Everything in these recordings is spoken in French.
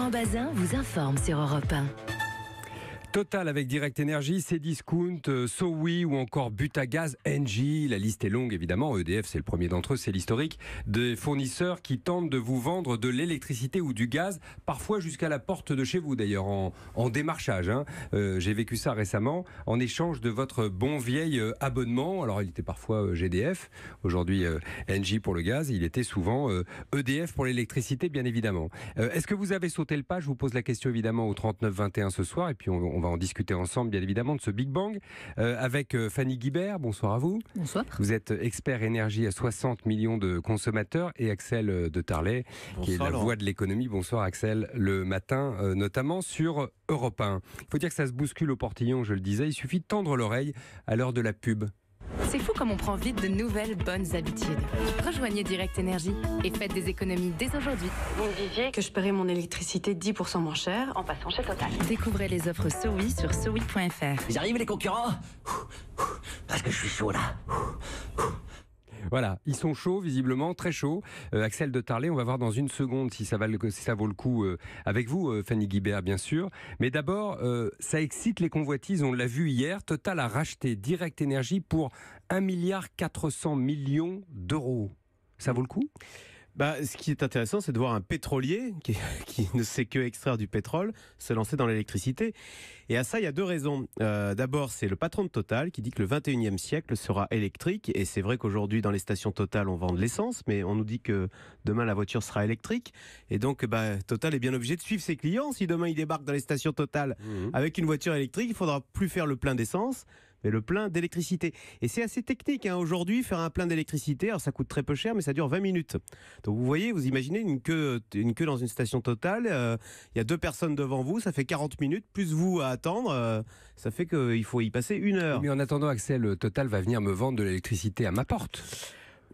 Laurent Bazin vous informe sur Europe 1. Total avec Direct Energy, Cdiscount, SOWI ou encore Butagaz, Engie. La liste est longue évidemment. EDF, c'est le premier d'entre eux, c'est l'historique des fournisseurs qui tentent de vous vendre de l'électricité ou du gaz, parfois jusqu'à la porte de chez vous d'ailleurs, en démarchage. J'ai vécu ça récemment, en échange de votre bon vieil abonnement. Alors il était parfois GDF, aujourd'hui Engie pour le gaz, il était souvent EDF pour l'électricité bien évidemment. Est-ce que vous avez sauté le pas? Je vous pose la question évidemment au 39-21 ce soir et puis on va en discuter ensemble bien évidemment de ce Big Bang avec Fanny Guibert. Bonsoir à vous. Bonsoir. Vous êtes expert énergie à 60 millions de consommateurs et Axel de Tarlet qui est la voix de l'économie. Bonsoir Axel, le matin notamment sur Europe 1. Il faut dire que ça se bouscule au portillon, je le disais, il suffit de tendre l'oreille à l'heure de la pub. C'est fou comme on prend vite de nouvelles bonnes habitudes. Rejoignez Direct Energy et faites des économies dès aujourd'hui. Vous me disiez que je paierais mon électricité 10% moins cher en passant chez Total. Découvrez les offres SOWI sur SOWI.fr. Ils arrivent les concurrents? Parce que je suis chaud là. Voilà, ils sont chauds, visiblement, très chauds. Axel de Tarlet, on va voir dans une seconde si ça vaut le coup avec vous, Fanny Guibert, bien sûr. Mais d'abord, ça excite les convoitises, on l'a vu hier. Total a racheté Direct Energy pour 1,4 milliard d'euros. Ça vaut le coup ? Ce qui est intéressant, c'est de voir un pétrolier qui ne sait que extraire du pétrole se lancer dans l'électricité. Et à ça, il y a deux raisons. D'abord, c'est le patron de Total qui dit que le 21e siècle sera électrique. Et c'est vrai qu'aujourd'hui, dans les stations Total, on vend de l'essence, mais on nous dit que demain, la voiture sera électrique. Et donc, Total est bien obligé de suivre ses clients. Si demain, il débarque dans les stations Total avec une voiture électrique, il ne faudra plus faire le plein d'essence, mais le plein d'électricité. Et c'est assez technique aujourd'hui, faire un plein d'électricité. Alors ça coûte très peu cher, mais ça dure 20 minutes. Donc vous voyez, vous imaginez une queue dans une station Total. Il y a deux personnes devant vous, ça fait 40 minutes, plus vous à attendre. Ça fait qu'il faut y passer 1 heure. Mais en attendant, Axel, Total va venir me vendre de l'électricité à ma porte.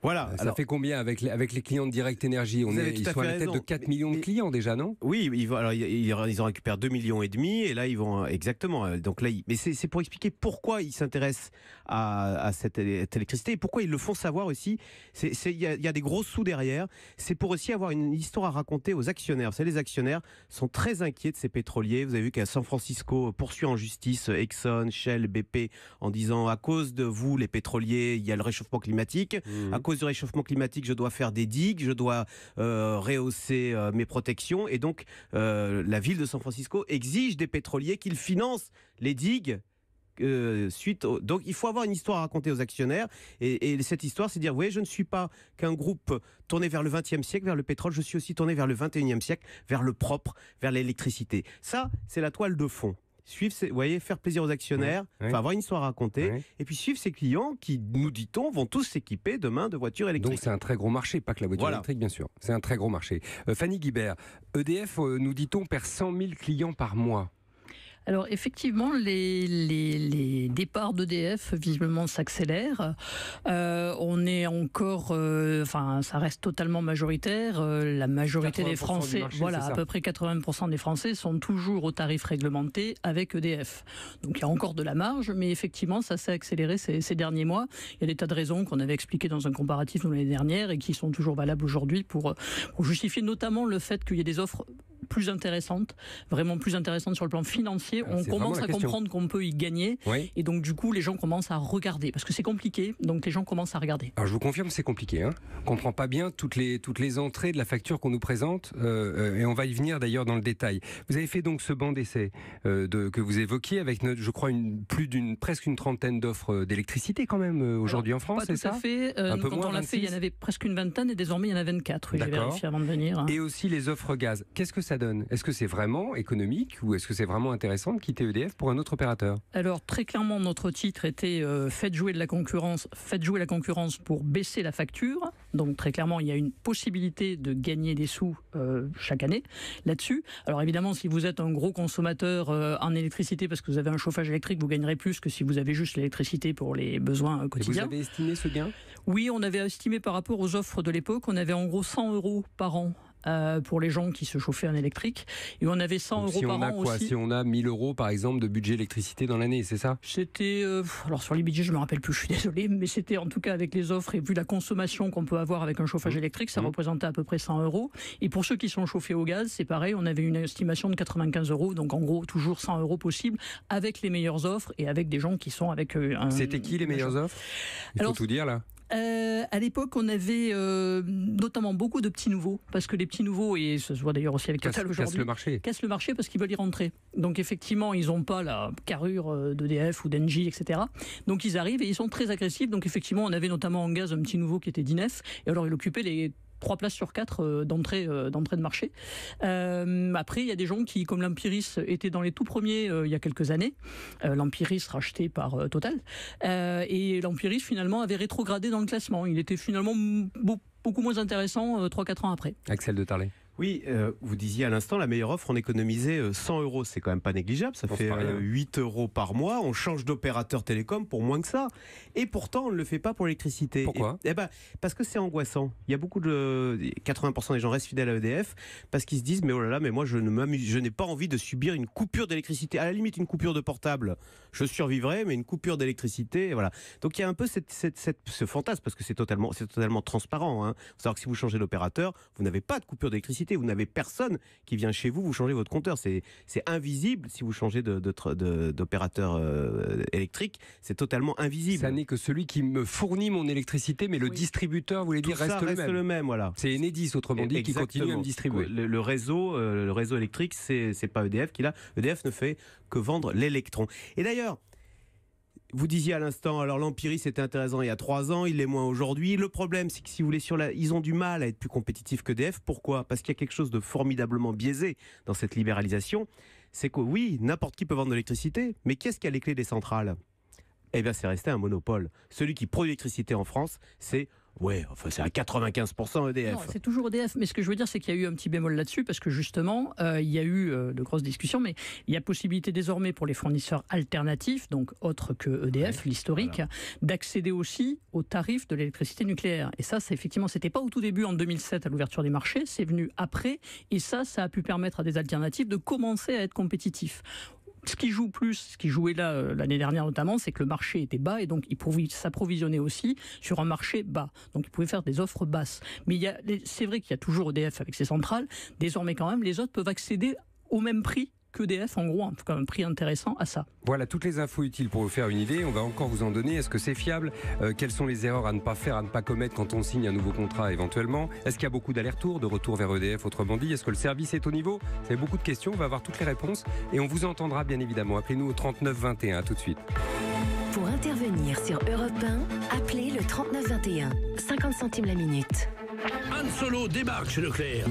Voilà. Ça fait combien avec les clients de Direct Energy? Ils sont à la tête de 4 millions de clients déjà, non? Oui, ils en récupèrent 2,5 millions et là ils vont exactement. Donc là, mais c'est pour expliquer pourquoi ils s'intéressent à cette électricité et pourquoi ils le font savoir aussi. Il y a des gros sous derrière. C'est pour aussi avoir une histoire à raconter aux actionnaires. Vous savez, les actionnaires sont très inquiets de ces pétroliers. Vous avez vu qu'à San Francisco poursuit en justice Exxon, Shell, BP en disant à cause de vous les pétroliers, il y a le réchauffement climatique. À cause du réchauffement climatique, je dois faire des digues, je dois rehausser mes protections. Et donc, la ville de San Francisco exige des pétroliers qu'ils financent les digues. Donc il faut avoir une histoire à raconter aux actionnaires et cette histoire c'est dire oui, je ne suis pas qu'un groupe tourné vers le 20e siècle, vers le pétrole, je suis aussi tourné vers le 21e siècle, vers le propre, vers l'électricité. Ça c'est la toile de fond. Vous voyez, faire plaisir aux actionnaires, avoir une histoire à raconter, et puis suivre ses clients qui, nous dit-on, vont tous s'équiper demain de voitures électriques. Donc c'est un très gros marché, pas que la voiture électrique, bien sûr. C'est un très gros marché. Fanny Guibert, EDF, nous dit-on, perd 100 000 clients par mois. Alors effectivement, les départs d'EDF visiblement s'accélèrent. On est encore, ça reste totalement majoritaire. La majorité des Français, marché, à peu près 80% des Français sont toujours au tarif réglementé avec EDF. Donc il y a encore de la marge, mais effectivement ça s'est accéléré ces derniers mois. Il y a des tas de raisons qu'on avait expliquées dans un comparatif l'année dernière et qui sont toujours valables aujourd'hui pour justifier notamment le fait qu'il y ait des offres plus intéressante, vraiment plus intéressante sur le plan financier. On commence à comprendre qu'on peut y gagner et donc du coup les gens commencent à regarder parce que c'est compliqué, donc les gens commencent à regarder. Alors je vous confirme, c'est compliqué. On ne comprend pas bien toutes les entrées de la facture qu'on nous présente et on va y venir d'ailleurs dans le détail. Vous avez fait donc ce banc d'essai que vous évoquiez avec je crois presque une trentaine d'offres d'électricité quand même aujourd'hui en France, c'est ça? Pas tout à fait. Quand on l'a fait, il y en avait presque une vingtaine et désormais il y en a 24. J'ai vérifié avant de venir. Et aussi les offres gaz. Qu'est-ce que ça donne? Est-ce que c'est vraiment économique ou est-ce que c'est vraiment intéressant de quitter EDF pour un autre opérateur? Alors très clairement, notre titre était faites jouer la concurrence pour baisser la facture. Donc très clairement, il y a une possibilité de gagner des sous chaque année là-dessus. Alors évidemment, si vous êtes un gros consommateur en électricité parce que vous avez un chauffage électrique, vous gagnerez plus que si vous avez juste l'électricité pour les besoins quotidiens. Et vous avez estimé ce gain? Oui, on avait estimé par rapport aux offres de l'époque, on avait en gros 100 € par an pour les gens qui se chauffaient en électrique. Et on avait 100 Donc, euros par an aussi. Si on a 1000 euros par exemple de budget électricité dans l'année, c'est ça? C'était, alors sur les budgets, je me rappelle plus, je suis désolé, mais c'était en tout cas avec les offres et vu la consommation qu'on peut avoir avec un chauffage électrique, ça représentait à peu près 100 euros. Et pour ceux qui sont chauffés au gaz, c'est pareil, on avait une estimation de 95 euros, donc en gros toujours 100 euros possible avec les meilleures offres et avec des gens qui sont avec un. C'était qui les meilleures offres? Il faut tout dire là. À l'époque, on avait notamment beaucoup de petits nouveaux, parce que les petits nouveaux, et ça se voit d'ailleurs aussi avec Total aujourd'hui, cassent le marché parce qu'ils veulent y rentrer. Donc effectivement, ils n'ont pas la carrure d'EDF ou d'Engie, etc. Donc ils arrivent et ils sont très agressifs. Donc effectivement, on avait notamment en gaz un petit nouveau qui était d'INEF, et alors il occupait les 3 places sur 4 d'entrée de marché. Après, il y a des gens qui, comme l'Empiris, étaient dans les tout premiers il y a quelques années. L'Empiris racheté par Total. Et l'Empiris, finalement, avait rétrogradé dans le classement. Il était finalement beaucoup moins intéressant 3-4 ans après. Axel de Tarlet. Oui, vous disiez à l'instant, la meilleure offre, on économisait 100 euros. C'est quand même pas négligeable, ça fait 8 euros par mois. On change d'opérateur télécom pour moins que ça. Et pourtant, on ne le fait pas pour l'électricité. Pourquoi ? Parce que c'est angoissant. Il y a beaucoup de... 80% des gens restent fidèles à EDF parce qu'ils se disent, mais oh là là, mais moi je n'ai pas envie de subir une coupure d'électricité. À la limite, une coupure de portable, je survivrai, mais une coupure d'électricité, voilà. Donc il y a un peu ce fantasme, parce que c'est totalement transparent. Hein. Faut savoir que si vous changez d'opérateur, vous n'avez pas de coupure d'électricité. Vous n'avez personne qui vient chez vous changer votre compteur. C'est invisible si vous changez d'opérateur électrique. C'est totalement invisible. Ça n'est que celui qui me fournit mon électricité, mais le distributeur, vous voulez dire, reste le même. Voilà. C'est Enedis, autrement dit, qui continue à me distribuer. Le réseau électrique, c'est pas EDF qui l'a. EDF ne fait que vendre l'électron. Et d'ailleurs, vous disiez à l'instant, alors l'Empiris était intéressant il y a 3 ans, il l'est moins aujourd'hui. Le problème, c'est que si vous voulez, ils ont du mal à être plus compétitifs que EDF. Pourquoi ? Parce qu'il y a quelque chose de formidablement biaisé dans cette libéralisation. C'est que oui, n'importe qui peut vendre de l'électricité, mais qu'est-ce qui a les clés des centrales ? Eh bien, c'est resté un monopole. Celui qui produit l'électricité en France, c'est à 95% EDF. Non, c'est toujours EDF. Mais ce que je veux dire, c'est qu'il y a eu un petit bémol là-dessus, parce que justement, il y a eu de grosses discussions, mais il y a possibilité désormais pour les fournisseurs alternatifs, donc autres que EDF, l'historique, d'accéder aussi aux tarifs de l'électricité nucléaire. Et ça, effectivement, c'était pas au tout début, en 2007, à l'ouverture des marchés, c'est venu après, et ça a pu permettre à des alternatives de commencer à être compétitifs. Ce qui jouait là l'année dernière notamment, c'est que le marché était bas et donc il pouvait s'approvisionner aussi sur un marché bas. Donc il pouvait faire des offres basses. Mais c'est vrai qu'il y a toujours EDF avec ses centrales. Désormais quand même, les autres peuvent accéder au même prix qu'EDF, en gros, en tout cas un prix intéressant à ça. Voilà toutes les infos utiles pour vous faire une idée. On va encore vous en donner. Est-ce que c'est fiable ? Quelles sont les erreurs à ne pas faire, à ne pas commettre quand on signe un nouveau contrat éventuellement ? Est-ce qu'il y a beaucoup d'allers-retours, de retour vers EDF, autrement dit ? Est-ce que le service est au niveau ? Vous avez beaucoup de questions, on va avoir toutes les réponses et on vous entendra bien évidemment. Appelez-nous au 39 21, à tout de suite. Pour intervenir sur Europe 1, appelez le 39 21, 50 centimes la minute. Han Solo débarque chez Leclerc.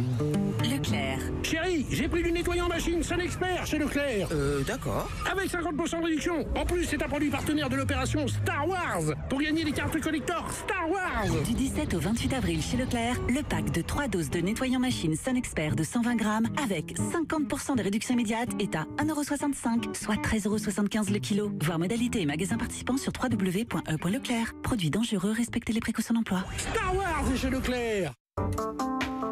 Leclerc. Chérie, j'ai pris du nettoyant machine SunExpert chez Leclerc. D'accord. Avec 50% de réduction. En plus, c'est un produit partenaire de l'opération Star Wars. Pour gagner des cartes collector Star Wars. Du 17 au 28 avril chez Leclerc, le pack de 3 doses de nettoyant machine SunExpert de 120 grammes avec 50% de réduction immédiate est à 1,65 €, soit 13,75 € le kilo. Voir modalité et magasins participants sur www.e.leclerc. Produit dangereux, respectez les précautions d'emploi. Star Wars est chez Leclerc.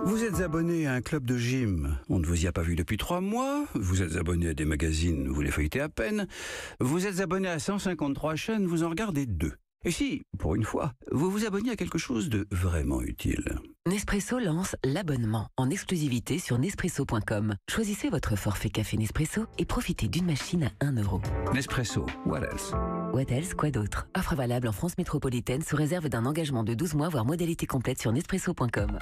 Vous êtes abonné à un club de gym, on ne vous y a pas vu depuis 3 mois, vous êtes abonné à des magazines, vous les feuilletez à peine, vous êtes abonné à 153 chaînes, vous en regardez 2. Et si, pour une fois, vous vous abonnez à quelque chose de vraiment utile. Nespresso lance l'abonnement en exclusivité sur Nespresso.com. Choisissez votre forfait café Nespresso et profitez d'une machine à 1 €. Nespresso, what else ? What else, quoi d'autre ? Offre valable en France métropolitaine sous réserve d'un engagement de 12 mois, voire modalité complète sur Nespresso.com.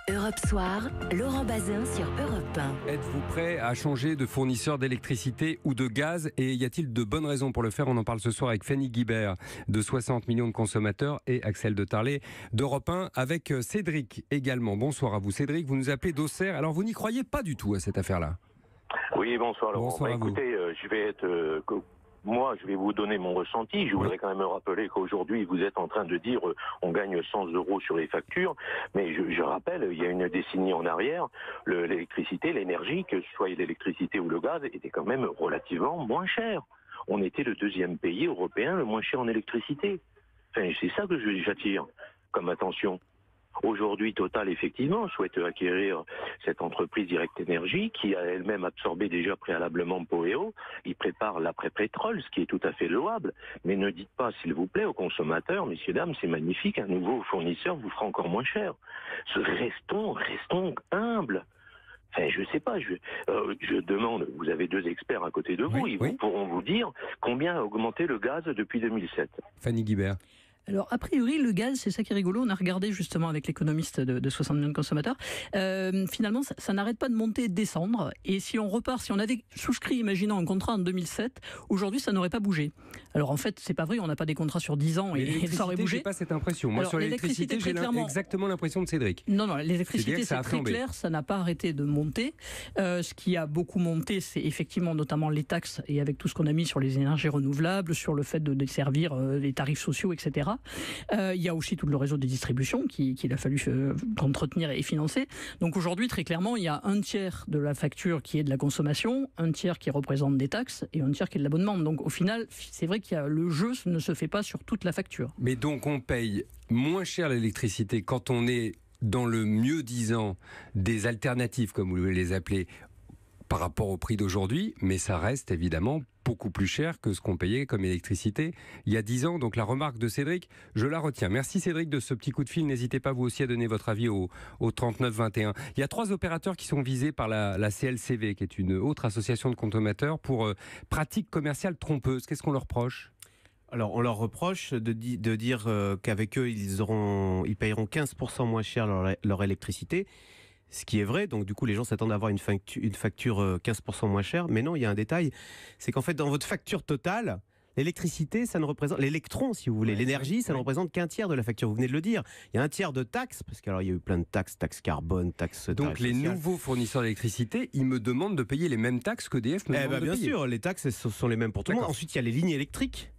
Europe Soir, Laurent Bazin sur Europe 1. Êtes-vous prêt à changer de fournisseur d'électricité ou de gaz ? Et y a-t-il de bonnes raisons pour le faire ? On en parle ce soir avec Fanny Guibert de 60 millions de consommateurs et Axel de Tarlet d'Europe 1 avec Cédric également. Bonsoir à vous Cédric, vous nous appelez d'Auxerre. Alors vous n'y croyez pas du tout à cette affaire-là ? Oui, bonsoir Laurent. Bonsoir à vous. Écoutez, je vais vous donner mon ressenti. Je voudrais quand même rappeler qu'aujourd'hui, vous êtes en train de dire on gagne 100 € sur les factures. Mais je rappelle, il y a une décennie en arrière, l'électricité, l'énergie, que ce soit l'électricité ou le gaz, était quand même relativement moins cher. On était le 2e pays européen le moins cher en électricité. Enfin, c'est ça que j'attire comme attention. Aujourd'hui, Total, effectivement, souhaite acquérir cette entreprise Direct Énergie qui a elle-même absorbé déjà préalablement Poweo. Il prépare l'après-pétrole, ce qui est tout à fait louable. Mais ne dites pas, s'il vous plaît, aux consommateurs, messieurs, dames, c'est magnifique, un nouveau fournisseur vous fera encore moins cher. Restons humbles. Enfin, je sais pas, je demande, vous avez 2 experts à côté de vous, ils pourront vous dire combien a augmenté le gaz depuis 2007. Fanny Guibert. Alors, a priori, le gaz, c'est ça qui est rigolo. On a regardé justement avec l'économiste de 60 millions de consommateurs. Finalement, ça n'arrête pas de monter et de descendre. Et si on repart, si on avait souscrit, imaginons, un contrat en 2007, aujourd'hui, ça n'aurait pas bougé. Alors, en fait, c'est pas vrai, on n'a pas des contrats sur 10 ans et ça aurait bougé. J'ai pas cette impression. Moi, alors, sur l'électricité, j'ai exactement l'impression de Cédric. Non, l'électricité, c'est très clair, ça n'a pas arrêté de monter. Ce qui a beaucoup monté, c'est effectivement notamment les taxes et avec tout ce qu'on a mis sur les énergies renouvelables, sur le fait de desservir les tarifs sociaux, etc. Il y a aussi tout le réseau de distribution qu'il a fallu entretenir et financer. Donc aujourd'hui, très clairement, il y a un tiers de la facture qui est de la consommation, un tiers qui représente des taxes et un tiers qui est de l'abonnement. Donc au final, c'est vrai que le jeu ne se fait pas sur toute la facture. Mais donc on paye moins cher l'électricité quand on est dans le mieux-disant des alternatives, comme vous les appelez, par rapport au prix d'aujourd'hui, mais ça reste évidemment beaucoup plus cher que ce qu'on payait comme électricité il y a 10 ans. Donc la remarque de Cédric, je la retiens. Merci Cédric de ce petit coup de fil. N'hésitez pas vous aussi à donner votre avis au 3921. Il y a 3 opérateurs qui sont visés par la CLCV, qui est une autre association de consommateurs, pour pratiques commerciales trompeuses. Qu'est-ce qu'on leur reproche ? Alors, on leur reproche de dire qu'avec eux, ils payeront 15% moins cher leur électricité. Ce qui est vrai, donc du coup les gens s'attendent à avoir une facture 15% moins chère, mais non, il y a un détail, c'est qu'en fait dans votre facture totale, l'électricité, ça ne représente, l'électron si vous voulez, l'énergie, ça ne représente qu'un tiers de la facture, vous venez de le dire. Il y a un tiers de taxes, parce qu'il y a eu plein de taxes carbone, taxes... Donc les nouveaux fournisseurs d'électricité, ils me demandent de payer les mêmes taxes qu'EDF me demande de payer. Bien sûr, les taxes sont les mêmes pour tout le monde. Ensuite il y a les lignes électriques,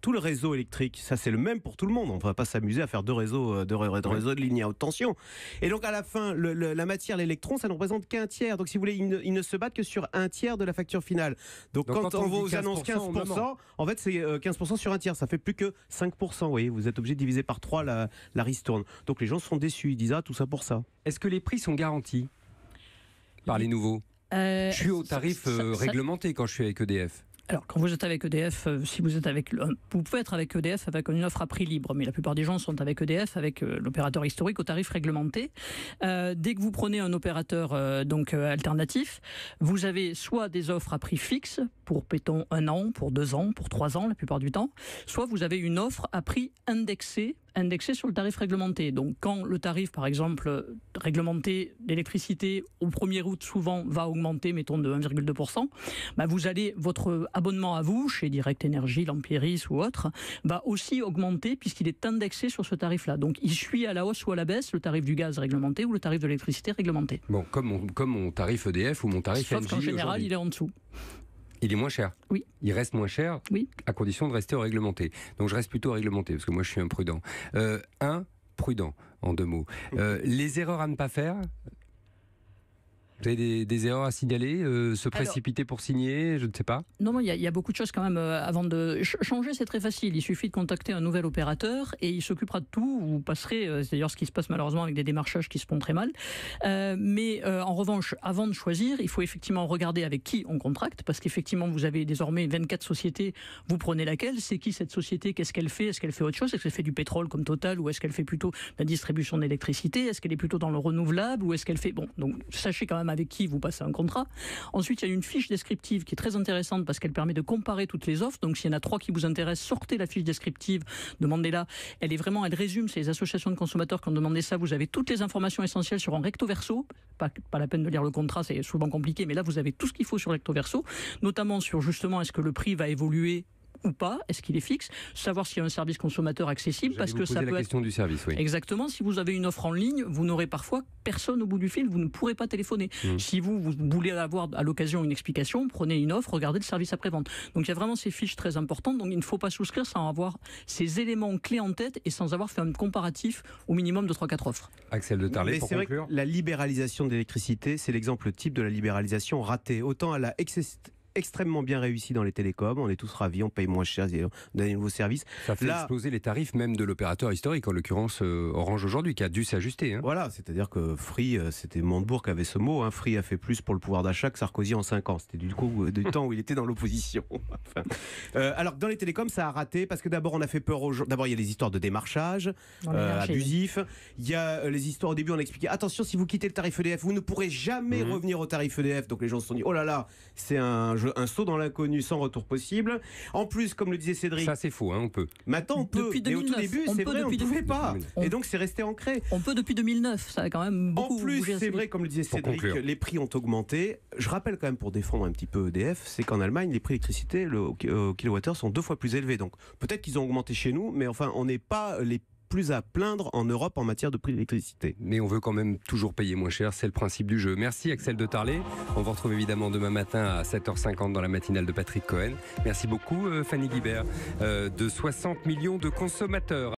tout le réseau électrique, ça c'est le même pour tout le monde. On ne va pas s'amuser à faire deux réseaux de lignes à haute tension. Et donc à la fin, la matière, l'électron, ça ne représente qu'un tiers. Donc si vous voulez, ils ne se battent que sur un tiers de la facture finale. Donc quand on vous annonce 15%, en fait c'est 15% sur un tiers. Ça fait plus que 5%. Vous voyez, vous êtes obligé de diviser par 3 la ristourne. Donc les gens sont déçus. Ils disent tout ça pour ça. Est-ce que les prix sont garantis par les nouveaux ? Je suis au tarif réglementé quand je suis avec EDF. Alors, quand vous êtes avec EDF, si vous êtes vous pouvez être avec EDF avec une offre à prix libre, mais la plupart des gens sont avec EDF, avec l'opérateur historique au tarif réglementé. Dès que vous prenez un opérateur alternatif, vous avez soit des offres à prix fixe pour, pétons, 1 an, pour 2 ans, pour 3 ans la plupart du temps, soit vous avez une offre à prix indexé sur le tarif réglementé. Donc quand le tarif, par exemple, réglementé d'électricité au 1er août souvent va augmenter, mettons de 1,2%, vous allez, votre abonnement à vous, chez Direct Énergie, L'Empieris ou autre, va aussi augmenter puisqu'il est indexé sur ce tarif-là. Donc il suit à la hausse ou à la baisse le tarif du gaz réglementé ou le tarif de l'électricité réglementé. Bon, comme mon tarif EDF ou mon tarif Sauf NJ qu'en général, aujourd'hui. il est en dessous. Il est moins cher. Oui. Il reste moins cher, oui, à condition de rester au réglementé. Donc je reste plutôt au réglementé, parce que moi je suis imprudent. Prudent, en 2 mots. Les erreurs à ne pas faire. Vous avez des erreurs à signaler, se précipiter pour signer, je ne sais pas. Non, il y a beaucoup de choses quand même. Avant de changer, c'est très facile. Il suffit de contacter un nouvel opérateur et il s'occupera de tout. Vous passerez, c'est d'ailleurs ce qui se passe malheureusement avec des démarchages qui se font très mal. Mais en revanche, avant de choisir, il faut effectivement regarder avec qui on contracte, parce qu'effectivement, vous avez désormais 24 sociétés. Vous prenez laquelle ? C'est qui cette société ? Qu'est-ce qu'elle fait ? Est-ce qu'elle fait autre chose ? Est-ce qu'elle fait du pétrole comme Total, ou est-ce qu'elle fait plutôt la distribution d'électricité ? Est-ce qu'elle est plutôt dans le renouvelable, ou est-ce qu'elle fait... Bon, donc sachez quand même avec qui vous passez un contrat. Ensuite, il y a une fiche descriptive qui est très intéressante parce qu'elle permet de comparer toutes les offres. Donc, s'il y en a 3 qui vous intéressent, sortez la fiche descriptive, demandez-la. Elle résume, c'est les associations de consommateurs qui ont demandé ça. Vous avez toutes les informations essentielles sur un recto verso. Pas la peine de lire le contrat, c'est souvent compliqué, mais là, vous avez tout ce qu'il faut sur recto verso, notamment sur justement est-ce que le prix va évoluer ou pas, est-ce qu'il est fixe, savoir s'il y a un service consommateur accessible, parce que ça peut la question du service, oui. Exactement, si vous avez une offre en ligne, vous n'aurez parfois personne au bout du fil, vous ne pourrez pas téléphoner. Si vous voulez avoir à l'occasion une explication, prenez une offre, regardez le service après-vente. Donc il y a vraiment ces fiches très importantes, donc il ne faut pas souscrire sans avoir ces éléments clés en tête et sans avoir fait un comparatif au minimum de 3-4 offres. Axel de Tarlet, pour conclure. Vrai que la libéralisation de l'électricité, c'est l'exemple type de la libéralisation ratée. Autant elle a extrêmement bien réussi dans les télécoms. On est tous ravis, on paye moins cher, on a des nouveaux services. Ça fait exploser les tarifs même de l'opérateur historique, en l'occurrence Orange aujourd'hui, qui a dû s'ajuster. Hein. Voilà, c'est-à-dire que Free, c'était Montebourg qui avait ce mot. Hein. Free a fait plus pour le pouvoir d'achat que Sarkozy en 5 ans. C'était du coup du temps où il était dans l'opposition. Enfin, alors dans les télécoms, ça a raté parce que d'abord on a fait peur aux gens. D'abord il y a les histoires de démarchage abusif. Il y a les histoires au début, on a expliqué attention, si vous quittez le tarif EDF, vous ne pourrez jamais revenir au tarif EDF. Donc les gens se sont dit oh là là, c'est un saut dans l'inconnu sans retour possible. En plus, comme le disait Cédric, ça c'est faux, hein, on peut. Maintenant on peut. Depuis 2009, mais au tout début, c'est vrai, on ne pouvait pas. Et donc c'est resté ancré. On peut depuis 2009, ça a quand même beaucoup bougé. En plus, c'est vrai, comme le disait Cédric, les prix ont augmenté. Je rappelle quand même, pour défendre un petit peu EDF, c'est qu'en Allemagne, les prix d'électricité au kilowattheure sont 2 fois plus élevés. Donc peut-être qu'ils ont augmenté chez nous, mais enfin, on n'est pas les plus à plaindre en Europe en matière de prix d'électricité. Mais on veut quand même toujours payer moins cher, c'est le principe du jeu. Merci Axel de Tarlet. On vous retrouve évidemment demain matin à 7h50 dans la matinale de Patrick Cohen. Merci beaucoup Fanny Guibert, de 60 millions de consommateurs.